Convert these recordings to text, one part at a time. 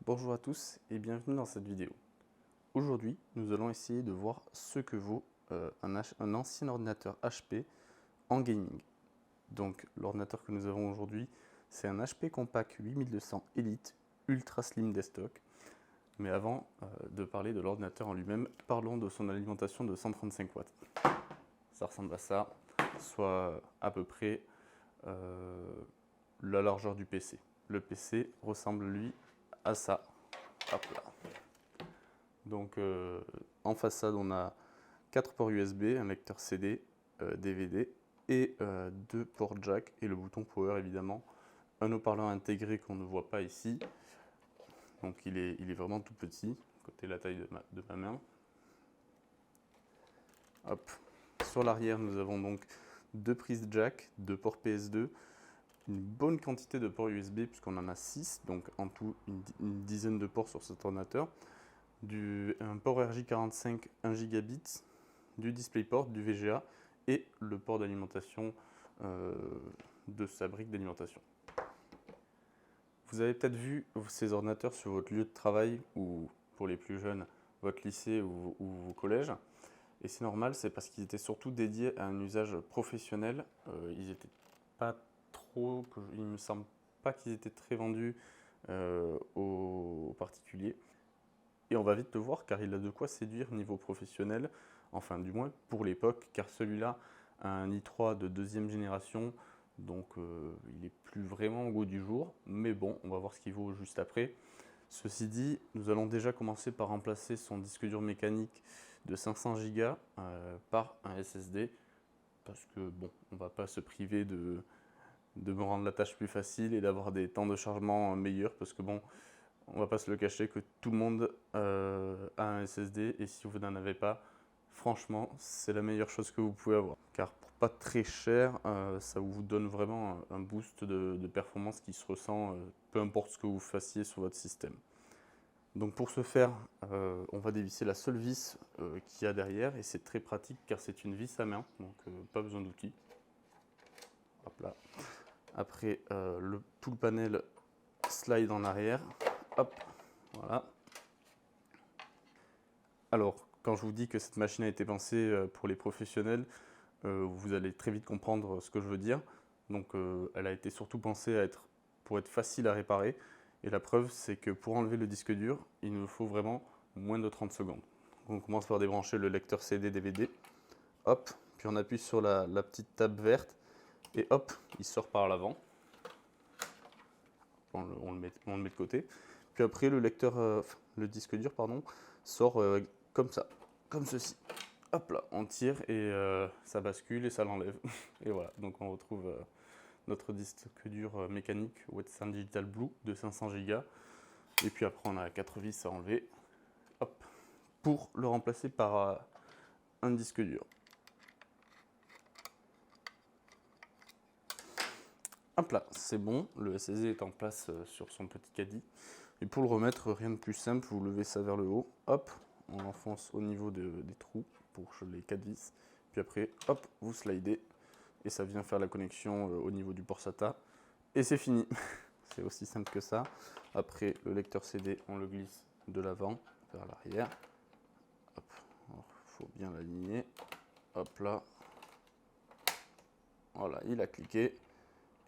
Bonjour à tous et bienvenue dans cette vidéo. Aujourd'hui, nous allons essayer de voir ce que vaut un ancien ordinateur HP en gaming. Donc l'ordinateur que nous avons aujourd'hui, c'est un HP Compaq 8200 Elite Ultra Slim Desktop. Mais avant de parler de l'ordinateur en lui-même, parlons de son alimentation de 135 watts. Ça ressemble à ça, soit à peu près la largeur du PC. Le PC ressemble lui à ça. Hop là. Donc en façade, on a 4 ports USB, un lecteur CD, DVD et 2 ports jack et le bouton power évidemment. Un haut-parleur intégré qu'on ne voit pas ici. Donc il est vraiment tout petit, côté la taille de ma main. Hop. Sur l'arrière, nous avons donc 2 prises jack, 2 ports PS2, une bonne quantité de ports USB puisqu'on en a 6, donc en tout une dizaine de ports sur cet ordinateur. Un port RJ45 1 gigabit, du DisplayPort, du VGA et le port d'alimentation de sa brique d'alimentation. Vous avez peut-être vu ces ordinateurs sur votre lieu de travail ou pour les plus jeunes, votre lycée ou vos collèges. Et c'est normal, c'est parce qu'ils étaient surtout dédiés à un usage professionnel. Ils n'étaient pas trop, il ne me semble pas qu'ils étaient très vendus aux particuliers. Et on va vite le voir car il a de quoi séduire niveau professionnel, enfin du moins pour l'époque, car celui-là a un i3 de deuxième génération, donc il n'est plus vraiment au goût du jour, mais bon, on va voir ce qu'il vaut juste après. Ceci dit, nous allons déjà commencer par remplacer son disque dur mécanique de 500 Go par un SSD, parce que bon, on ne va pas se priver de me rendre la tâche plus facile et d'avoir des temps de chargement meilleurs, parce que bon, on va pas se le cacher que tout le monde a un SSD et si vous n'en avez pas, franchement, c'est la meilleure chose que vous pouvez avoir. Car pour pas très cher, ça vous donne vraiment un boost de performance qui se ressent peu importe ce que vous fassiez sur votre système. Donc pour ce faire, on va dévisser la seule vis qu'il y a derrière et c'est très pratique car c'est une vis à main, donc pas besoin d'outils. Hop là. Après, tout le panel slide en arrière. Hop, voilà. Alors, quand je vous dis que cette machine a été pensée pour les professionnels, vous allez très vite comprendre ce que je veux dire. Donc, elle a été surtout pensée pour être facile à réparer. Et la preuve, c'est que pour enlever le disque dur, il nous faut vraiment moins de 30 secondes. Donc, on commence par débrancher le lecteur CD-DVD. Hop, puis on appuie sur la petite table verte. Et hop, il sort par l'avant. On le met de côté. Puis après, le disque dur, pardon, sort comme ça, comme ceci. Hop là, on tire et ça bascule et ça l'enlève. Et voilà, donc on retrouve notre disque dur mécanique Western Digital Blue de 500 Go. Et puis après, on a 4 vis à enlever. Hop, pour le remplacer par un disque dur. Hop là, c'est bon, le SSD est en place sur son petit caddie. Et pour le remettre, rien de plus simple, vous levez ça vers le haut, hop, on l'enfonce au niveau des trous pour les 4 vis. Puis après, hop, vous slidez et ça vient faire la connexion au niveau du port SATA. Et c'est fini. C'est aussi simple que ça. Après, le lecteur CD, on le glisse de l'avant vers l'arrière. Hop, il faut bien l'aligner. Hop là. Voilà, il a cliqué.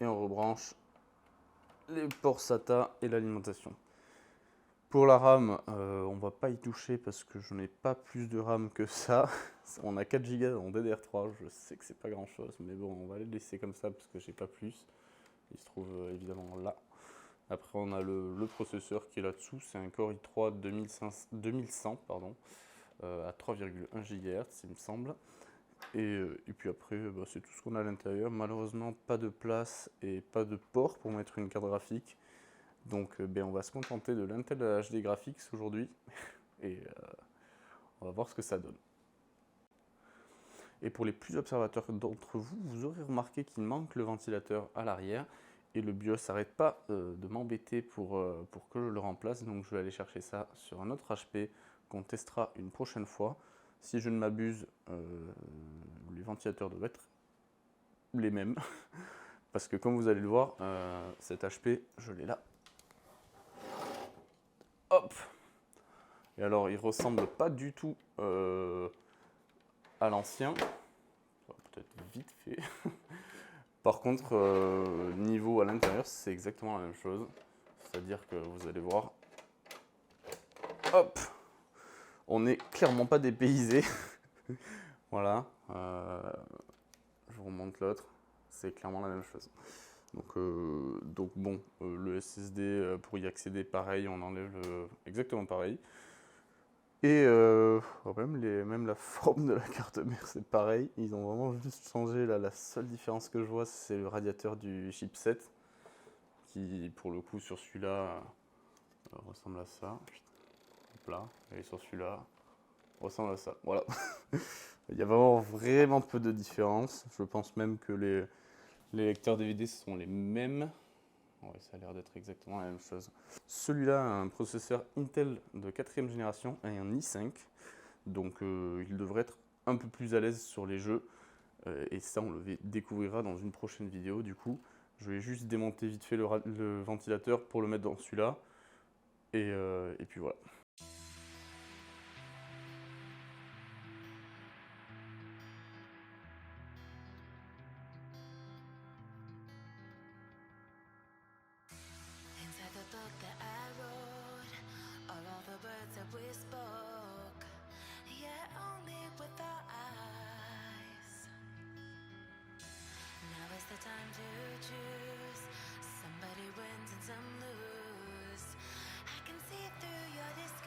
Et on rebranche les ports SATA et l'alimentation. Pour la RAM, on va pas y toucher parce que je n'ai pas plus de RAM que ça. On a 4 Go en DDR3, je sais que c'est pas grand chose, mais bon, on va les laisser comme ça parce que j'ai pas plus. Il se trouve évidemment là. Après, on a le processeur qui est là-dessous, c'est un Core i3 2100 pardon, à 3,1 GHz, il me semble. Et puis après, c'est tout ce qu'on a à l'intérieur. Malheureusement, pas de place et pas de port pour mettre une carte graphique. Donc on va se contenter de l'Intel HD Graphics aujourd'hui et on va voir ce que ça donne. Et pour les plus observateurs d'entre vous, vous aurez remarqué qu'il manque le ventilateur à l'arrière et le BIOS n'arrête pas de m'embêter pour que je le remplace. Donc je vais aller chercher ça sur un autre HP qu'on testera une prochaine fois. Si je ne m'abuse, les ventilateurs doivent être les mêmes. Parce que comme vous allez le voir, cet HP, je l'ai là. Hop! Et alors, il ressemble pas du tout à l'ancien. Peut-être vite fait. Par contre, niveau à l'intérieur, c'est exactement la même chose. C'est-à-dire que vous allez voir. Hop! On n'est clairement pas dépaysé. Voilà. Je vous remonte l'autre. C'est clairement la même chose. Donc bon, le SSD, pour y accéder, pareil, on enlève exactement pareil. Et même la forme de la carte mère, c'est pareil. Ils ont vraiment juste changé. Là, la seule différence que je vois, c'est le radiateur du chipset, qui, pour le coup, sur celui-là, ressemble à ça. Hop là. Et sur celui-là, ressemble à ça. Voilà. Il y a vraiment peu de différence. Je pense même que les lecteurs DVD sont les mêmes. Ouais, ça a l'air d'être exactement la même chose. Celui-là a un processeur Intel de 4ème génération et un i5. Donc il devrait être un peu plus à l'aise sur les jeux. Et ça, on le découvrira dans une prochaine vidéo. Du coup, je vais juste démonter vite fait le ventilateur pour le mettre dans celui-là. Et puis voilà. Inside the book that I wrote, all the words that we spoke, yet only with our eyes. Now is the time to choose. Somebody wins and some lose. I can see through your disguise.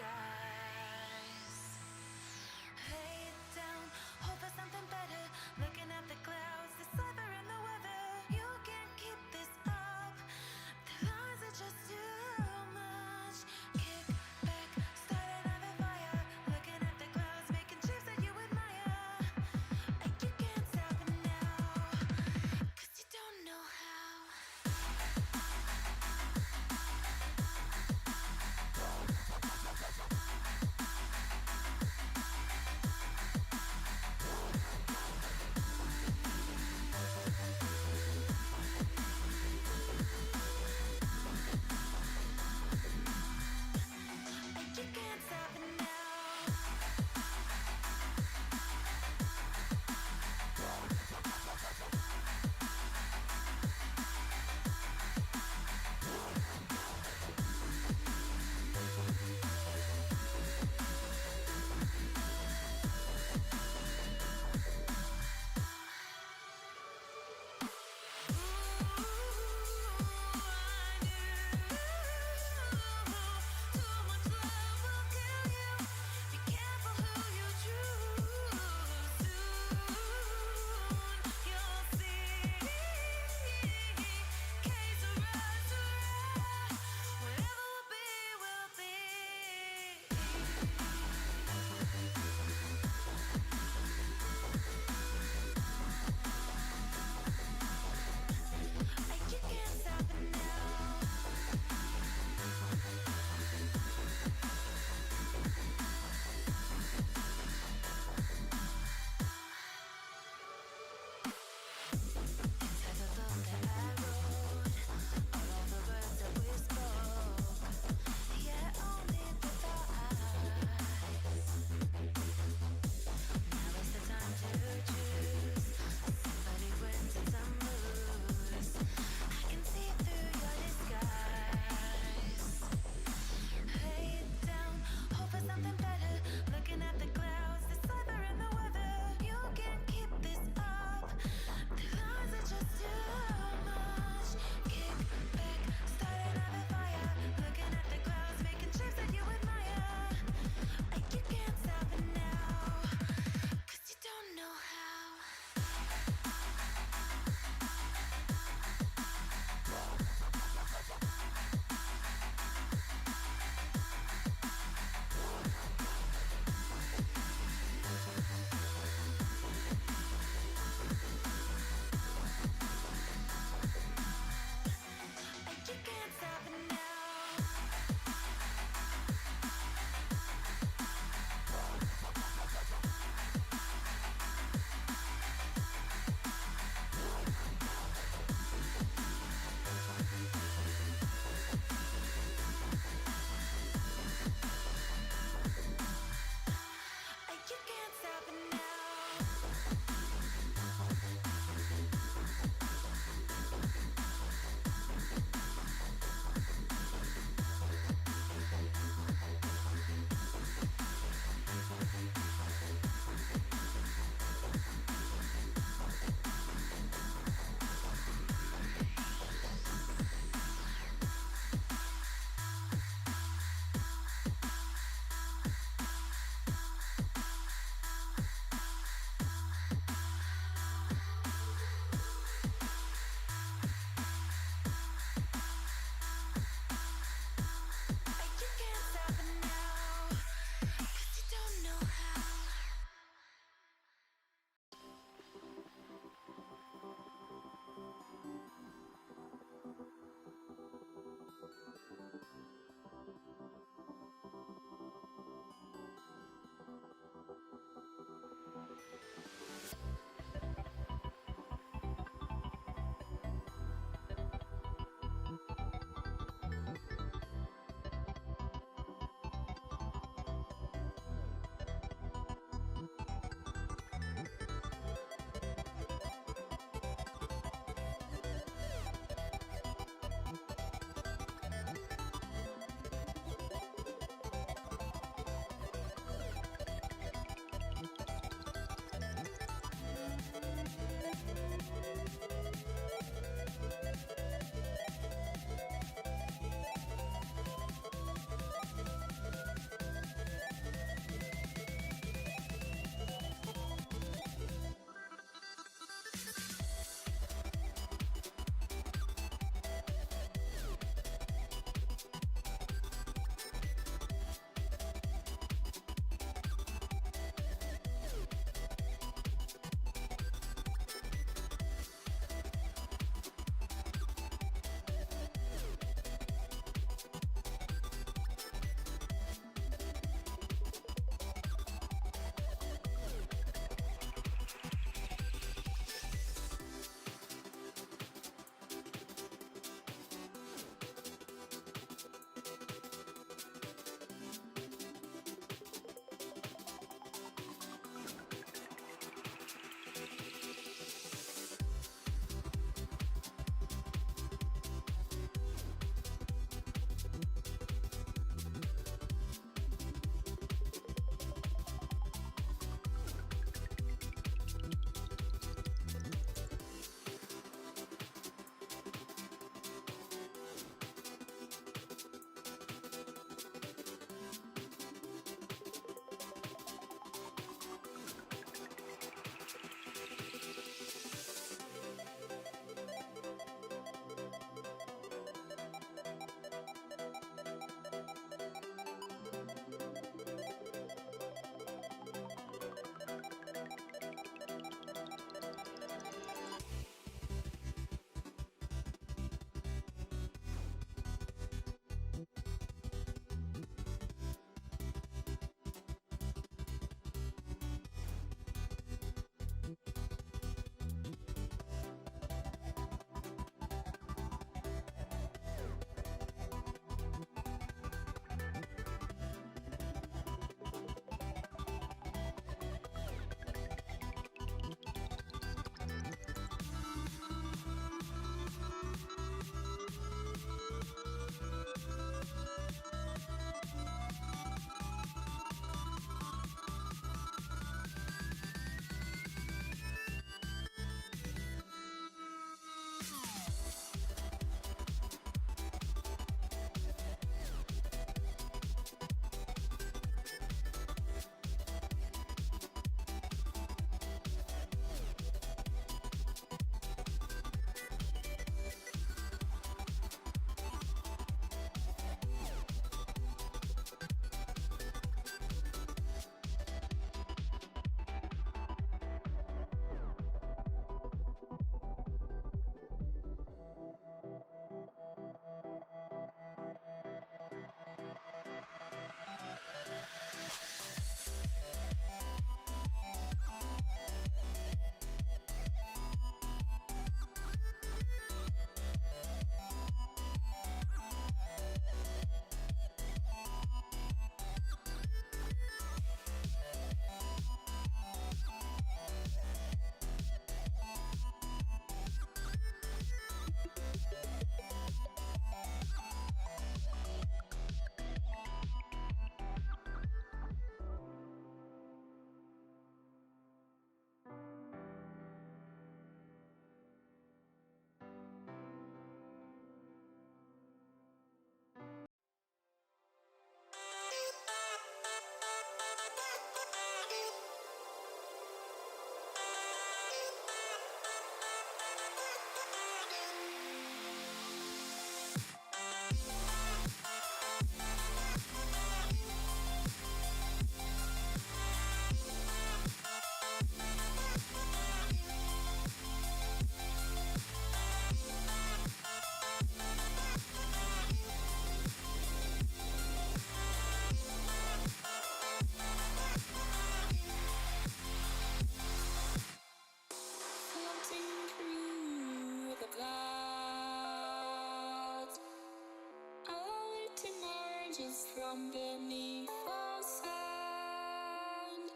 emerges from beneath the sand.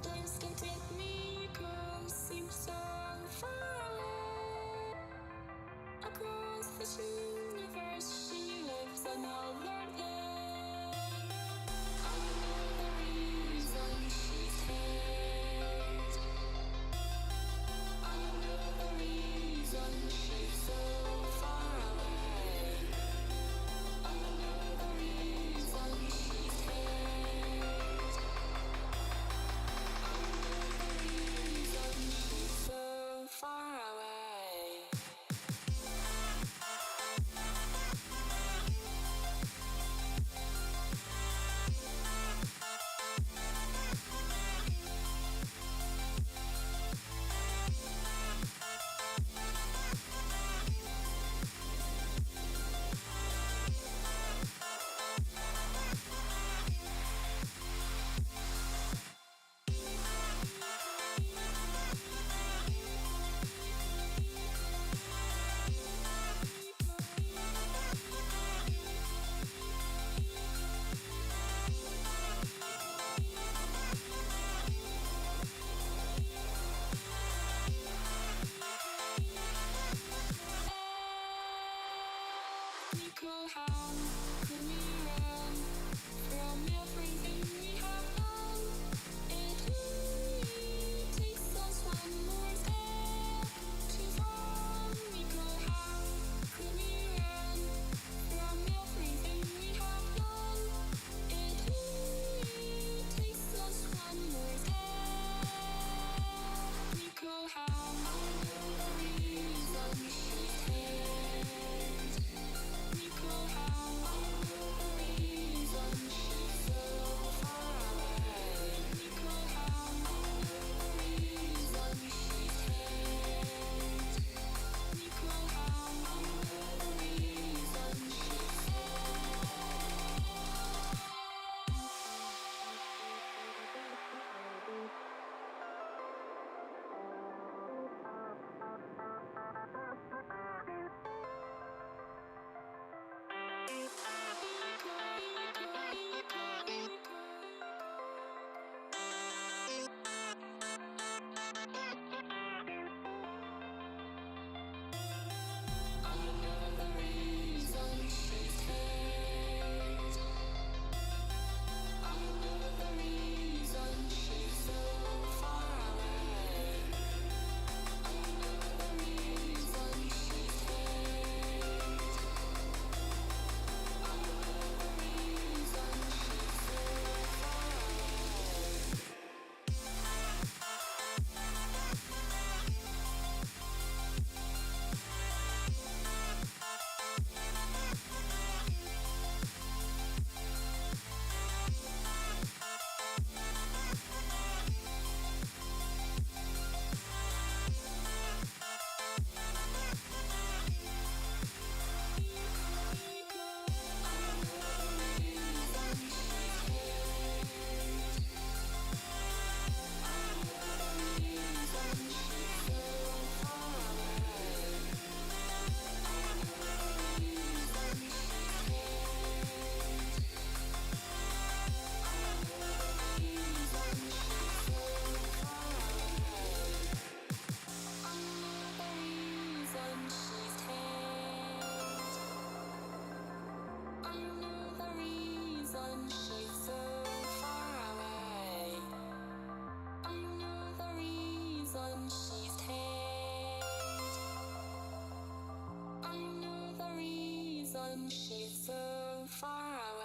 The static Miko seems so far away. Across this universe, she lives another day. I know the reason she's hate. I know the reason she's so far away. I know the reason she's hate. I know the reason she's so far away. Nico, how could we run from everything we have done? It only takes us one more step to fall. Nico, how could we run from everything we have done? It only takes us one more step. Nico, how I know the reason she's hate. Nico, how I know the reason she's so far away. Nico, how I know the reason she's hate. Nico, how I know the reason she's I know the reason she's hate. I know the reason she's so far away. I know the reason she's hate. I know the reason she's so far away. She's so far away.